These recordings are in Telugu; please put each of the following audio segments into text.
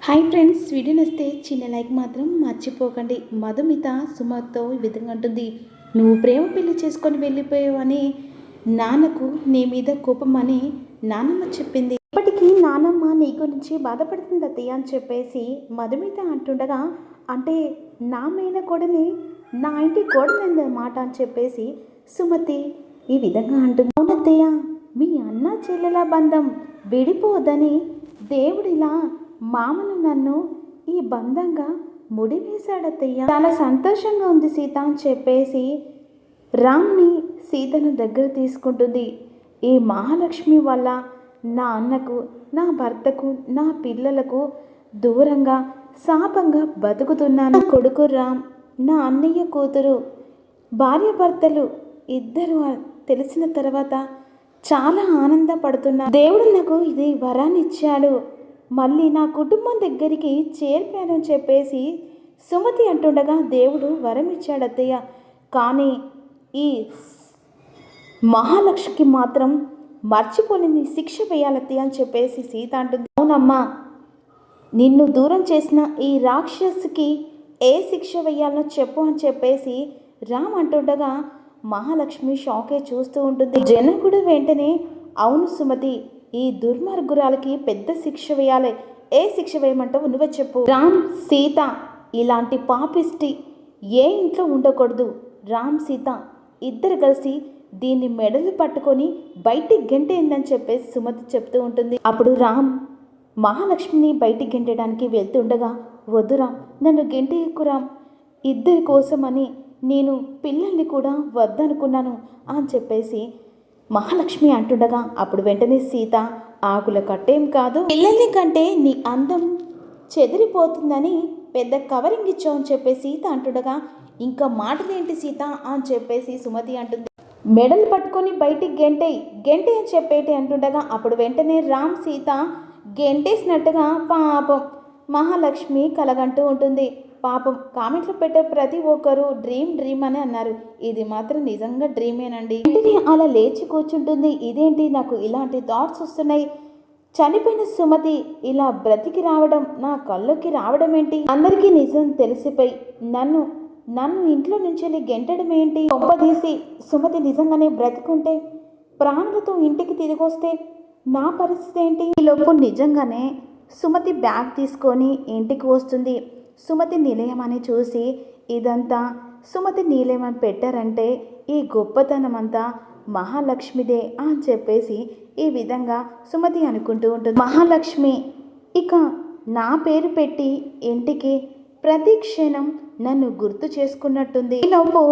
హాయ్ ఫ్రెండ్స్, వీడియో నచ్చితే చిన్న లైక్ మాత్రం మర్చిపోకండి. మధుమిత సుమతో ఈ విధంగా అంటుంది, నువ్వు ప్రేమ పెళ్లి చేసుకొని వెళ్ళిపోయావని నాన్నకు నీ మీద కోపం అని నాన్నమ్మ చెప్పింది. ఇప్పటికీ నాన్నమ్మ నీ గురించి బాధపడుతుంది అత్తయ్య అని చెప్పేసి మధుమిత అంటుండగా, అంటే నా మీద కోడని నా ఇంటి కోడలన్నమాట అని చెప్పేసి సుమతి ఈ విధంగా అంటుంది. అవునత్తయ్య, మీ అన్న చెల్లెల బంధం విడిపోదని దేవుడిలా మామను నన్ను ఈ బంధంగా ముడివేశాడత్తయ్య. చాలా సంతోషంగా ఉంది సీత అని చెప్పేసి రామ్ని సీతను దగ్గర తీసుకుంటుంది. ఈ మహాలక్ష్మి వల్ల నా అన్నకు, నా భర్తకు, నా పిల్లలకు దూరంగా శాపంగా బతుకుతున్నాను. కొడుకు రామ్, నా అన్నయ్య కూతురు, భార్య భర్తలు ఇద్దరు తెలిసిన తర్వాత చాలా ఆనందపడుతున్నా. దేవుడు నాకు ఇది వరాన్ని ఇచ్చాడు, మళ్ళీ నా కుటుంబం దగ్గరికి చేర్పానని చెప్పేసి సుమతి అంటుండగా, దేవుడు వరం ఇచ్చాడు అత్తయ్య, కానీ ఈ మహాలక్ష్మికి మాత్రం మర్చిపోలేని శిక్ష వేయాలత్తయ్య అని చెప్పేసి సీత అంటుంది. అవునమ్మా, నిన్ను దూరం చేసిన ఈ రాక్షసుకి ఏ శిక్ష వేయాలో చెప్పు అని చెప్పేసి రామ్ అంటుండగా మహాలక్ష్మి షాకే చూస్తూ ఉంటుంది. జనం కూడా వెంటనే, అవును సుమతి, ఈ దుర్మార్గురాలకి పెద్ద శిక్ష వేయాలి, ఏ శిక్ష వేయమంటావు నువ్వే చెప్పు. రామ్, సీత ఇలాంటి పాపిష్టి ఏ ఇంట్లో ఉండకూడదు. రామ్, సీత ఇద్దరు కలిసి దీన్ని మెడలు పట్టుకొని బయటికి గెంటేందని చెప్పేసి సుమతి చెప్తూ ఉంటుంది. అప్పుడు రామ్ మహాలక్ష్మిని బయటికి గెంటడానికి వెళ్తుండగా, వద్దు రామ్, నన్ను గెంటేయకు రామ్, ఇద్దరి కోసమని నేను పిల్లల్ని కూడా వద్దనుకున్నాను అని చెప్పేసి మహాలక్ష్మి అంటుండగా, అప్పుడు వెంటనే సీత, ఆకుల కట్టేం కాదు, పిల్లల్ని కంటే నీ అందం చెదిరిపోతుందని పెద్ద కవరింగ్ ఇచ్చావు అని చెప్పేసి సీత అంటుండగా, ఇంకా మాటలేంటి సీత అని చెప్పేసి సుమతి అంటుంది. మెడలు పట్టుకొని బయటికి గెంటే అని చెప్పేటి అంటుండగా, అప్పుడు వెంటనే రామ్ సీత గెంటేసినట్టుగా పాపం మహాలక్ష్మి కలగంటూ ఉంటుంది. పాపం కామెంట్లో పెట్టే ప్రతి ఒక్కరు డ్రీమ్ అని అన్నారు. ఇది మాత్రం నిజంగా డ్రీమేనండి. ఇంటిని అలా లేచి కూర్చుంటుంది. ఇదేంటి, నాకు ఇలాంటి థాట్స్ వస్తున్నాయి, చనిపోయిన సుమతి ఇలా బ్రతికి రావడం, నా కళ్ళకి రావడం ఏంటి, అందరికీ నిజం తెలిసిపోయి నన్ను ఇంట్లో నుంచి గెంటడం ఏంటి, తీసి సుమతి నిజంగానే బ్రతికుంటే, ప్రాణులతో ఇంటికి తిరిగి వస్తే నా పరిస్థితి ఏంటి. ఈలోపు నిజంగానే సుమతి బ్యాగ్ తీసుకొని ఇంటికి వస్తుంది. సుమతి నిలయం అని చూసి, ఇదంతా సుమతి నిలయం అని పెట్టారంటే ఈ గొప్పతనం అంతా మహాలక్ష్మిదే అని చెప్పేసి ఈ విధంగా సుమతి అనుకుంటూ ఉంటుంది. మహాలక్ష్మి ఇక నా పేరు పెట్టి ఇంటికి ప్రతి క్షణం నన్ను గుర్తు చేసుకున్నట్టుంది. ఈలోపు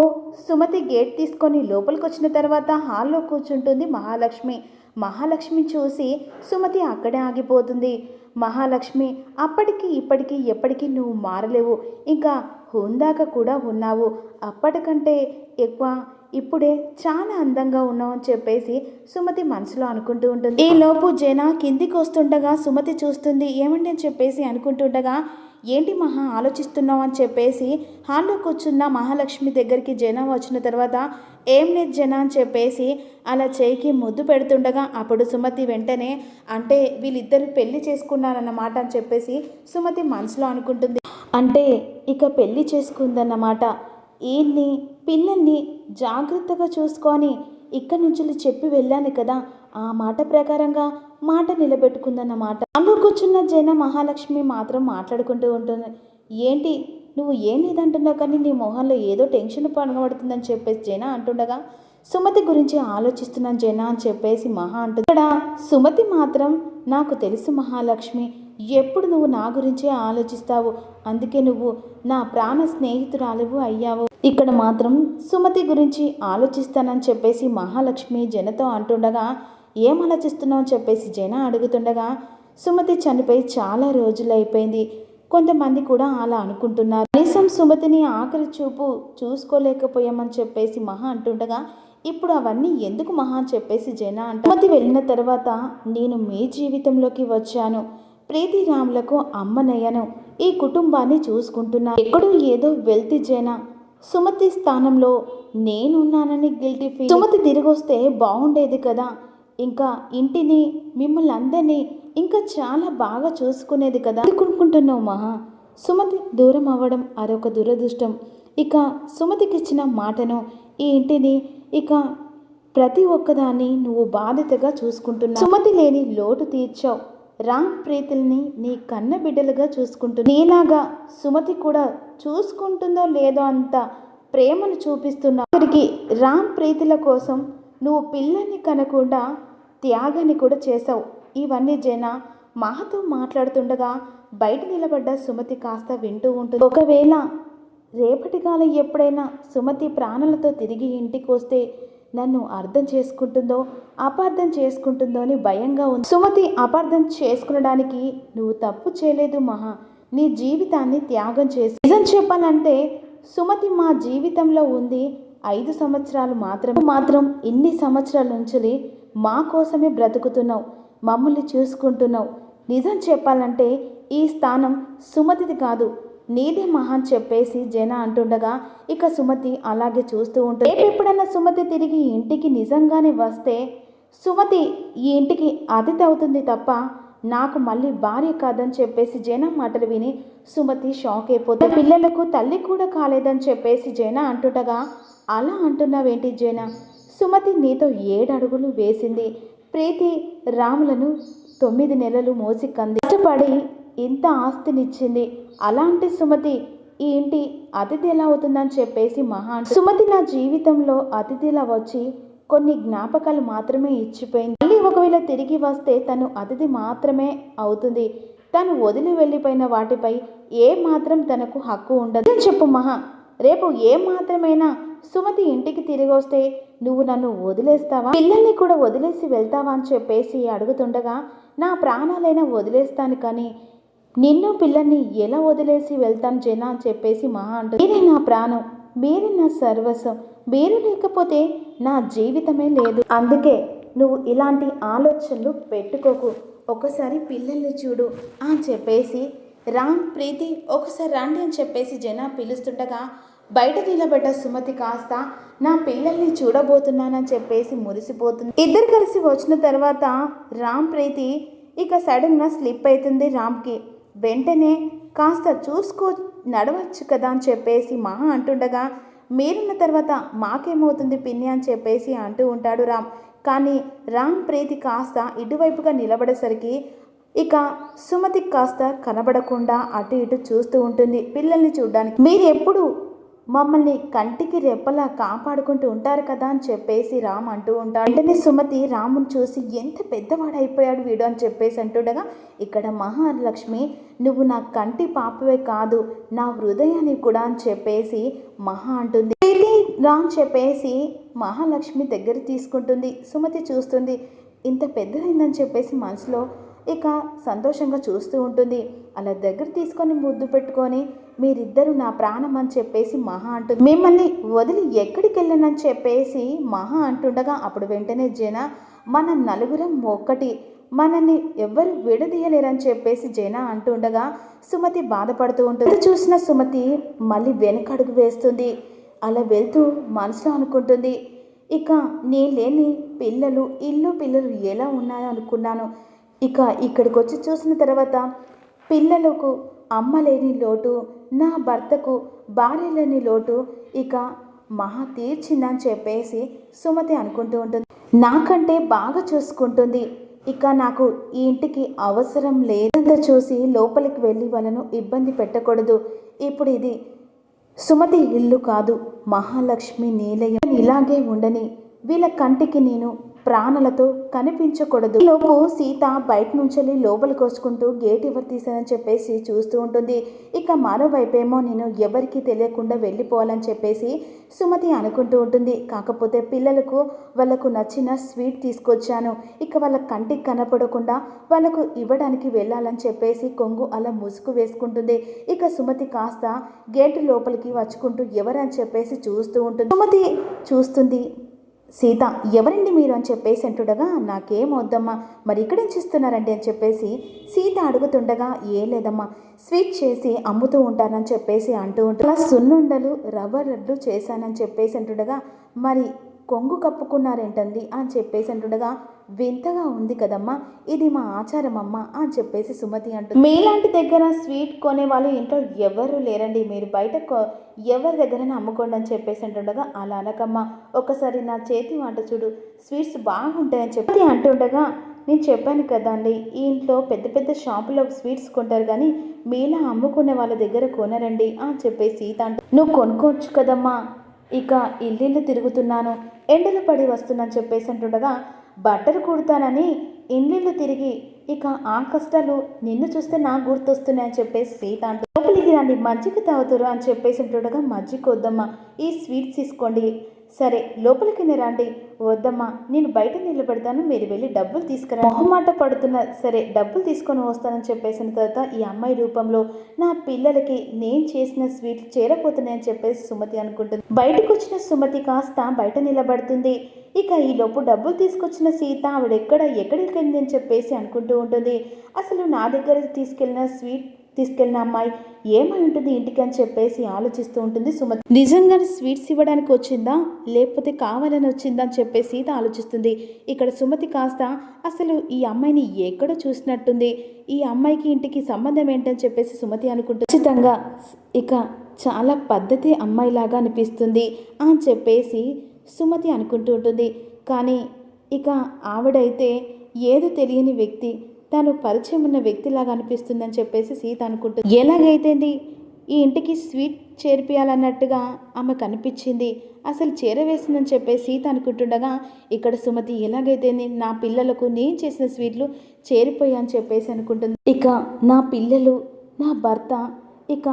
సుమతి గేట్ తీసుకొని లోపలికి వచ్చిన తర్వాత హాల్లో కూర్చుంటుంది మహాలక్ష్మి చూసి సుమతి అక్కడే ఆగిపోతుంది. మహాలక్ష్మి, అప్పటికి ఇప్పటికీ ఎప్పటికీ నువ్వు మారలేవు, ఇంకా హుందాగా కూడా ఉన్నావు, అప్పటికంటే ఎక్కువ ఇప్పుడే చాలా అందంగా ఉన్నావు అని చెప్పేసి సుమతి మనసులో అనుకుంటూ ఉంటుంది. ఈ లోపు జన కిందికి వస్తుండగా సుమతి చూస్తుంది. ఏమండి అని చెప్పేసి అనుకుంటుండగా, ఏంటి మహా ఆలోచిస్తున్నావు అని చెప్పేసి హాల్లో కూర్చున్న మహాలక్ష్మి దగ్గరికి జన వచ్చిన తర్వాత, ఏం లేదు జన అని చెప్పేసి అలా చేయికి ముద్దు పెడుతుండగా, అప్పుడు సుమతి వెంటనే, అంటే వీళ్ళిద్దరు పెళ్లి చేసుకున్నారన్నమాట అని చెప్పేసి సుమతి మనసులో అనుకుంటుంది. అంటే ఇక పెళ్లి చేసుకుందన్నమాట, ఈయన్ని పిల్లల్ని జాగ్రత్తగా చూసుకొని ఇక్కడి నుంచి చెప్పి వెళ్ళాను కదా, ఆ మాట ప్రకారంగా మాట నిలబెట్టుకుందన్నమాట. అందులో కూర్చున్న జన మహాలక్ష్మి మాత్రం మాట్లాడుకుంటూ ఉంటుంది. ఏంటి నువ్వు ఏం లేదంటున్నావు, కానీ నీ మొహంలో ఏదో టెన్షన్ పడబడుతుందని చెప్పేసి జన అంటుండగా, సుమతి గురించి ఆలోచిస్తున్నాను జన అని చెప్పేసి మహా అంటుంది. ఇక్కడ సుమతి మాత్రం, నాకు తెలుసు మహాలక్ష్మి, ఎప్పుడు నువ్వు నా గురించే ఆలోచిస్తావు, అందుకే నువ్వు నా ప్రాణ స్నేహితురాలువు అయ్యావు. ఇక్కడ మాత్రం సుమతి గురించి ఆలోచిస్తానని చెప్పేసి మహాలక్ష్మి జనతో అంటుండగా, ఏం ఆలోచిస్తున్నావు అని చెప్పేసి జన అడుగుతుండగా, సుమతి చనిపోయి చాలా రోజులు అయిపోయింది, కొంతమంది కూడా అలా అనుకుంటున్నారు, కనీసం సుమతిని ఆఖరి చూపు చూసుకోలేకపోయామని చెప్పేసి మహా అంటుండగా, ఇప్పుడు అవన్నీ ఎందుకు మహా అని చెప్పేసి జన అంట. సుమతి వెళ్ళిన తర్వాత నేను మీ జీవితంలోకి వచ్చాను, ప్రీతి రాములకు అమ్మనయ్యను, ఈ కుటుంబాన్ని చూసుకుంటున్నాను, ఎక్కడో ఏదో వెళ్తి జన, సుమతి స్థానంలో నేనున్నానని గిల్టీ ఫీల్. సుమతి తిరిగి వస్తే బాగుండేది కదా, ఇంకా ఇంటిని మిమ్మల్ని అందరినీ ఇంకా చాలా బాగా చూసుకునేది కదా అనుకుంటున్నావు మహా. సుమతి దూరం అవ్వడం అదొక దురదృష్టం. ఇక సుమతికిచ్చిన మాటను, ఈ ఇంటిని, ఇక ప్రతి ఒక్కదాన్ని నువ్వు బాధ్యతగా చూసుకుంటున్నావు. సుమతి లేని లోటు తీర్చావు. రామ్ ప్రీతుల్ని నీ కన్న బిడ్డలుగా చూసుకుంటున్నావు. నీలాగా సుమతి కూడా చూసుకుంటుందో లేదో అంత ప్రేమను చూపిస్తున్నావు. ఇక్కడికి రామ్ ప్రీతుల కోసం నువ్వు పిల్లల్ని కనకుండా త్యాగాన్ని కూడా చేశావు. ఇవన్నీ జన మహతో మాట్లాడుతుండగా బయట నిలబడ్డ సుమతి కాస్త వింటూ ఉంటుంది. ఒకవేళ రేపటి కాలం ఎప్పుడైనా సుమతి ప్రాణాలతో తిరిగి ఇంటికి వస్తే నన్ను అర్థం చేసుకుంటుందో అపార్థం చేసుకుంటుందో అని భయంగా ఉంది. సుమతి అపార్థం చేసుకునడానికి నువ్వు తప్పు చేయలేదు మహా. నీ జీవితాన్ని త్యాగం చేసి, నిజం చెప్పాలంటే సుమతి మా జీవితంలో ఉంది 5 సంవత్సరాలు మాత్రం ఇన్ని సంవత్సరాల నుంచి మా కోసమే బ్రతుకుతున్నావు, మమ్మల్ని చూసుకుంటున్నావు. నిజం చెప్పాలంటే ఈ స్థానం సుమతిది కాదు, నీదే మహా అని చెప్పేసి జన అంటుండగా ఇక సుమతి అలాగే చూస్తూ ఉంటుంది. ఎప్పుడన్నా సుమతి తిరిగి ఇంటికి నిజంగానే వస్తే సుమతి ఈ ఇంటికి అతిథి అవుతుంది తప్ప నాకు మళ్ళీ భార్య కాదని చెప్పేసి జన మాటలు విని సుమతి షాక్ అయిపోతుంది. పిల్లలకు తల్లి కూడా కాలేదని చెప్పేసి జన అంటుండగా, అలా అంటున్నావేంటి జన? సుమతి నీతో 7 అడుగులు వేసింది. ప్రీతి రాములను 9 నెలలు మోసి కంది, కష్టపడి ఇంత ఆస్తినిచ్చింది. అలాంటి సుమతి ఈ ఇంటి అతిథి ఎలా అవుతుందని చెప్పేసి మహా. సుమతి నా జీవితంలో అతిథిలా వచ్చి కొన్ని జ్ఞాపకాలు మాత్రమే ఇచ్చిపోయింది. మళ్ళీ ఒకవేళ తిరిగి వస్తే తను అతిథి మాత్రమే అవుతుంది. తను వదిలి వెళ్ళిపోయిన వాటిపై ఏ మాత్రం తనకు హక్కు ఉండదు. చెప్పు మహా, రేపు ఏ మాత్రమైనా సుమతి ఇంటికి తిరిగి వస్తే నువ్వు నన్ను వదిలేస్తావా? పిల్లల్ని కూడా వదిలేసి వెళ్తావా అని చెప్పేసి అడుగుతుండగా, నా ప్రాణాలైనా వదిలేస్తాను కానీ నిన్ను పిల్లల్ని ఎలా వదిలేసి వెళ్తాను జన అని చెప్పేసి మహా అంటుంది. మీరే నా ప్రాణం, మీరే నా సర్వస్వం, మీరు లేకపోతే నా జీవితమే లేదు. అందుకే నువ్వు ఇలాంటి ఆలోచనలు పెట్టుకోకు, ఒకసారి పిల్లల్ని చూడు అని చెప్పేసి రామ్ ప్రీతి ఒకసారి రండి అని చెప్పేసి జన పిలుస్తుండగా బయట నిలబడ్డ సుమతి కాస్త నా పిల్లల్ని చూడబోతున్నానని చెప్పేసి మురిసిపోతుంది. ఇద్దరు కలిసి వచ్చిన తర్వాత రామ్ ప్రీతి ఇక సడన్గా స్లిప్ అవుతుంది రామ్కి. వెంటనే కాస్త చూసుకో నడవచ్చు కదా అని చెప్పేసి మహా అంటుండగా, మీరున్న తర్వాత మాకేమవుతుంది పిన్ని అని చెప్పేసి అంటూ ఉంటాడు రామ్. కానీ రామ్ ప్రీతి కాస్త ఇటువైపుగా నిలబడేసరికి ఇక సుమతి కాస్త కనబడకుండా అటు ఇటు చూస్తూ ఉంటుంది పిల్లల్ని చూడడానికి. మీరు ఎప్పుడు మమ్మల్ని కంటికి రెప్పలా కాపాడుకుంటూ ఉంటారు కదా అని చెప్పేసి రామ్ అంటూ ఉంటాడు. వెంటనే సుమతి రాముని చూసి ఎంత పెద్దవాడైపోయాడు వీడు అని చెప్పేసి అంటుండగా, ఇక్కడ మహాలక్ష్మి నువ్వు నా కంటి పాపవే కాదు నా హృదయాన్ని కూడా అని చెప్పేసి మహా అంటుంది. రామ్ చెప్పేసి మహాలక్ష్మి దగ్గర తీసుకుంటుంది. సుమతి చూస్తుంది, ఇంత పెద్దదైందని చెప్పేసి మనసులో ఇక సంతోషంగా చూస్తూ ఉంటుంది. అలా దగ్గర తీసుకొని ముద్దు పెట్టుకొని, మీరిద్దరూ నా ప్రాణం అని చెప్పేసి మహా అంటుంది. మిమ్మల్ని వదిలి ఎక్కడికి వెళ్ళనని చెప్పేసి మహా అంటుండగా అప్పుడు వెంటనే జన, మన నలుగురం ఒక్కటి, మనల్ని ఎవ్వరు విడదీయలేరని చెప్పేసి జన అంటుండగా సుమతి బాధపడుతూ ఉంటుంది. చూసిన సుమతి మళ్ళీ వెనకడుగు వేస్తుంది. అలా వెళ్తూ మనసులో అనుకుంటుంది, ఇక నేను లేని పిల్లలు ఎలా ఉన్నాయో అనుకున్నాను. ఇక ఇక్కడికి వచ్చి చూసిన తర్వాత పిల్లలకు అమ్మ లేని లోటు, నా భర్తకు భార్య లేని లోటు ఇక మహా తీర్చిందని చెప్పేసి సుమతి అనుకుంటూ ఉంటుంది. నాకంటే బాగా చూసుకుంటుంది, ఇక నాకు ఈ ఇంటికి అవసరం లేదంతా చూసి లోపలికి వెళ్ళి వాళ్ళను ఇబ్బంది పెట్టకూడదు. ఇప్పుడు ఇది సుమతి ఇల్లు కాదు, మహాలక్ష్మి నిలయం. ఇలాగే ఉండని, వీళ్ళ కంటికి నేను ప్రాణాలతో కనిపించకూడదు. లోపు సీత బయట నుంచి లోపలికి వచ్చుకుంటూ గేట్ ఎవరు తీసానని చెప్పేసి చూస్తూ ఉంటుంది. ఇక మరోవైపేమో నేను ఎవరికి తెలియకుండా వెళ్ళిపోవాలని చెప్పేసి సుమతి అనుకుంటూ ఉంటుంది. కాకపోతే పిల్లలకు వాళ్ళకు నచ్చిన స్వీట్ తీసుకొచ్చాను, ఇక వాళ్ళ కంటికి కనపడకుండా వాళ్ళకు ఇవ్వడానికి వెళ్ళాలని చెప్పేసి కొంగు అలా ముసుగు వేసుకుంటుంది. ఇక సుమతి కాస్త గేటు లోపలికి వచ్చుకుంటూ ఎవరని చెప్పేసి చూస్తూ ఉంటుంది. సుమతి చూస్తుంది, సీత ఎవరండి మీరు అని చెప్పేసి అంటుండగా, నాకేం వద్దమ్మా, మరి ఇక్కడేం చేస్తున్నారండి అని చెప్పేసి సీత అడుగుతుండగా, ఏ లేదమ్మా స్వీట్ చేసి అమ్ముతూ ఉంటానని చెప్పేసి అంటూ ఉంటాను. సున్నుండలు రవ్వ లడ్డు చేశానని చెప్పేసి అంటుండగా, మరి కొంగు కప్పుకున్నారేంటండి అని చెప్పేసి అంటుండగా, వింతగా ఉంది కదమ్మా, ఇది మా ఆచారం అమ్మా అని చెప్పేసి సుమతి అంటుంది. మీలాంటి దగ్గర స్వీట్ కొనే వాళ్ళు ఇంట్లో ఎవరు లేరండి, మీరు బయట ఎవరి దగ్గరైనా అమ్ముకోండి అని చెప్పేసి అంటుండగా, అలా అనకమ్మా, ఒకసారి నా చేతి వంట చూడు, స్వీట్స్ బాగుంటాయని చెప్పి అంటుండగా, నేను చెప్పాను కదా అండి, ఈ ఇంట్లో పెద్ద పెద్ద షాపులో స్వీట్స్ కొంటారు కానీ మీలా అమ్ముకునే వాళ్ళ దగ్గర కొనరండి అని చెప్పేసి సీత అంటూ, నువ్వు కొనుక్కోవచ్చు కదమ్మా, ఇక ఇల్లు తిరుగుతున్నాను, ఎండలు పడి వస్తున్నాను చెప్పేసి అంటుండగా, బట్టలు కుడతానని ఇల్లు తిరిగి ఇక ఆ కష్టాలు నిన్ను చూస్తే నాకు గుర్తొస్తున్నాయని చెప్పేసి సీత అంటూ, లోపలికి రండి మజ్జిగ తాగుతారు అని చెప్పేసి అంటుండగా, మజ్జిగ వద్దమ్మా, ఈ స్వీట్స్ తీసుకోండి, సరే లోపలికి రండి, వద్దమ్మా నేను బయట నిలబెడతాను, మీరు వెళ్ళి డబ్బులు తీసుకురా, మొహమాట పడుతున్నా, సరే డబ్బులు తీసుకొని వస్తానని చెప్పేసిన తర్వాత ఈ అమ్మాయి రూపంలో నా పిల్లలకి నేను చేసిన స్వీట్లు చేరపోతున్నాయని చెప్పేసి సుమతి అనుకుంటుంది. బయటకు వచ్చిన సుమతి కాస్త బయట నిలబడుతుంది. ఇక ఈలోపు డబ్బులు తీసుకొచ్చిన సీత ఎక్కడికి వెళ్ళిందని చెప్పేసి అనుకుంటూ ఉంటుంది. అసలు నా దగ్గర తీసుకెళ్ళిన అమ్మాయి ఏమై ఉంటుంది ఇంటికి అని చెప్పేసి ఆలోచిస్తూ ఉంటుంది సుమతి. నిజంగానే స్వీట్స్ ఇవ్వడానికి వచ్చిందా లేకపోతే కావాలని వచ్చిందా అని చెప్పేసి సీత ఆలోచిస్తుంది. ఇక్కడ సుమతి కాస్త అసలు ఈ అమ్మాయిని ఎక్కడో చూసినట్టుంది, ఈ అమ్మాయికి ఇంటికి సంబంధం ఏంటని చెప్పేసి సుమతి అనుకుంటుంది. ఖచ్చితంగా ఇక చాలా పద్ధతి అమ్మాయిలాగా అనిపిస్తుంది అని చెప్పేసి సుమతి అనుకుంటూ ఉంటుంది. కానీ ఇక ఆవిడైతే ఏదో తెలియని వ్యక్తి, తను పరిచయం ఉన్న వ్యక్తిలాగా అనిపిస్తుందని చెప్పేసి సీత అనుకుంటుంది. ఎలాగైతేంది ఈ ఇంటికి స్వీట్ చేర్పియాలన్నట్టుగా ఆమె కనిపించింది, అసలు చేరవేసిందని చెప్పేసి సీత అనుకుంటుండగా, ఇక్కడ సుమతి ఎలాగైతేంది నా పిల్లలకు నేను చేసిన స్వీట్లు చేరిపోయాయని చెప్పేసి అనుకుంటుంది. ఇక నా పిల్లలు నా భర్త ఇక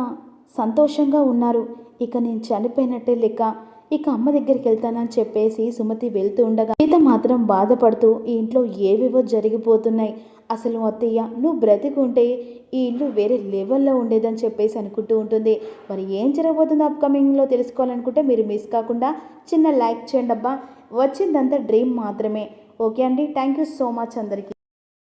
సంతోషంగా ఉన్నారు, ఇక నేను చనిపోయినట్టే లెక్క, ఇక అమ్మ దగ్గరికి వెళ్తానని చెప్పేసి సుమతి వెళ్తూ ఉండగా సీత మాత్రం బాధపడుతూ ఈ ఇంట్లో ఏవేవో జరిగిపోతున్నాయి, అసలు అత్తయ్య నువ్వు బ్రతికుంటే ఈ ఇల్లు వేరే లెవెల్లో ఉండేదని చెప్పేసి అనుకుంటూ ఉంటుంది. మరి ఏం జరగబోతుందో అప్కమింగ్లో తెలుసుకోవాలనుకుంటే మీరు మిస్ కాకుండా చిన్న లైక్ చేయండి అబ్బా, వచ్చిందంతా డ్రీమ్ మాత్రమే. ఓకే అండి, థ్యాంక్ యూ సో మచ్ అందరికీ.